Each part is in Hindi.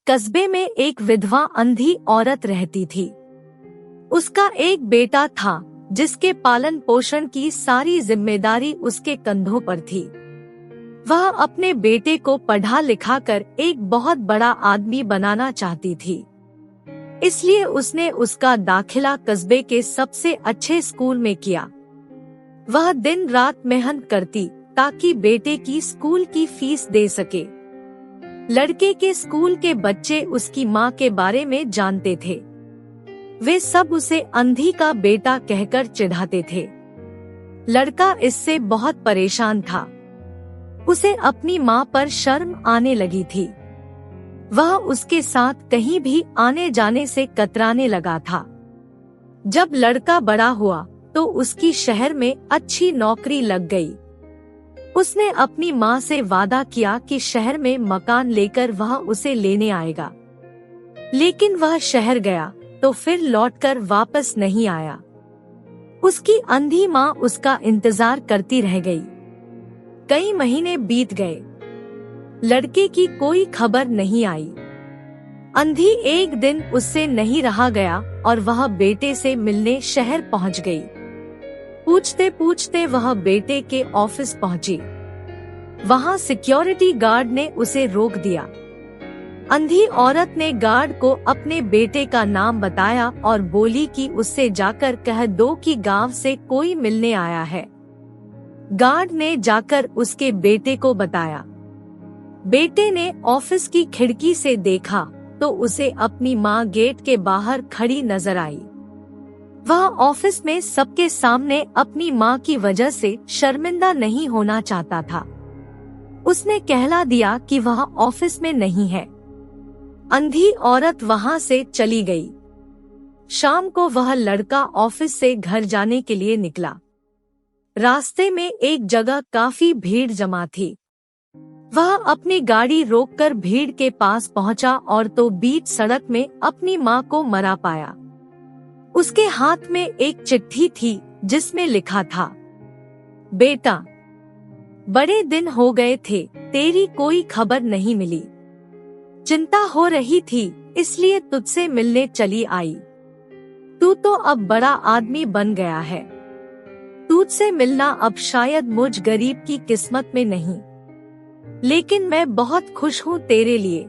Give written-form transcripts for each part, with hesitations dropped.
कस्बे में एक विधवा अंधी औरत रहती थी। उसका एक बेटा था जिसके पालन पोषण की सारी जिम्मेदारी उसके कंधों पर थी। वह अपने बेटे को पढ़ा लिखा कर एक बहुत बड़ा आदमी बनाना चाहती थी, इसलिए उसने उसका दाखिला कस्बे के सबसे अच्छे स्कूल में किया। वह दिन रात मेहनत करती ताकि बेटे की स्कूल की फीस दे सके। लड़के के स्कूल के बच्चे उसकी माँ के बारे में जानते थे। वे सब उसे अंधी का बेटा कहकर चिढ़ाते थे। लड़का इससे बहुत परेशान था। उसे अपनी माँ पर शर्म आने लगी थी। वह उसके साथ कहीं भी आने जाने से कतराने लगा था। जब लड़का बड़ा हुआ तो उसकी शहर में अच्छी नौकरी लग गई। उसने अपनी माँ से वादा किया कि शहर में मकान लेकर वह उसे लेने आएगा, लेकिन वह शहर गया तो फिर लौटकर वापस नहीं आया। उसकी अंधी माँ उसका इंतजार करती रह गई। कई महीने बीत गए, लड़के की कोई खबर नहीं आई। अंधी एक दिन उससे नहीं रहा गया और वह बेटे से मिलने शहर पहुंच गई। पूछते पूछते वह बेटे के ऑफिस पहुंची। वहां सिक्योरिटी गार्ड ने उसे रोक दिया। अंधी औरत ने गार्ड को अपने बेटे का नाम बताया और बोली कि उससे जाकर कह दो कि गांव से कोई मिलने आया है। गार्ड ने जाकर उसके बेटे को बताया। बेटे ने ऑफिस की खिड़की से देखा तो उसे अपनी माँ गेट के बाहर खड़ी नजर आई। वह ऑफिस में सबके सामने अपनी माँ की वजह से शर्मिंदा नहीं होना चाहता था। उसने कहला दिया कि वह ऑफिस में नहीं है। अंधी औरत वहां से चली गई। शाम को वह लड़का ऑफिस से घर जाने के लिए निकला। रास्ते में एक जगह काफी भीड़ जमा थी। वह अपनी गाड़ी रोककर भीड़ के पास पहुंचा और तो बीच सड़क में अपनी माँ को मरा पाया। उसके हाथ में एक चिट्ठी थी जिसमें लिखा था, बेटा, बड़े दिन हो गए थे, तेरी कोई खबर नहीं मिली। चिंता हो रही थी इसलिए तुझसे मिलने चली आई। तू तो अब बड़ा आदमी बन गया है। तुझसे मिलना अब शायद मुझ गरीब की किस्मत में नहीं, लेकिन मैं बहुत खुश हूँ तेरे लिए।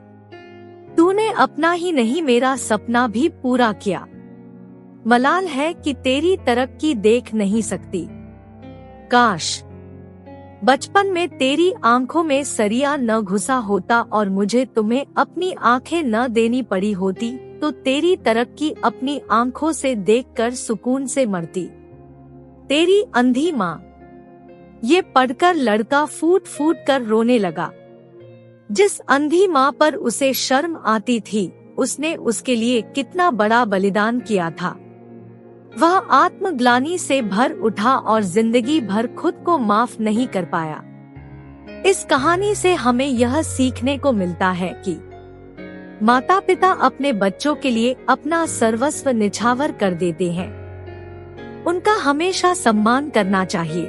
तूने अपना ही नहीं मेरा सपना भी पूरा किया। मलाल है कि तेरी तरक्की देख नहीं सकती। काश बचपन में तेरी आंखों में सरिया न घुसा होता और मुझे तुम्हें अपनी आंखें न देनी पड़ी होती तो तेरी तरक्की अपनी आंखों से देखकर सुकून से मरती। तेरी अंधी माँ। ये पढ़कर लड़का फूट फूट कर रोने लगा। जिस अंधी माँ पर उसे शर्म आती थी, उसने उसके लिए कितना बड़ा बलिदान किया था। वह आत्मग्लानि से भर उठा और जिंदगी भर खुद को माफ नहीं कर पाया। इस कहानी से हमें यह सीखने को मिलता है कि माता पिता अपने बच्चों के लिए अपना सर्वस्व निछावर कर देते हैं। उनका हमेशा सम्मान करना चाहिए।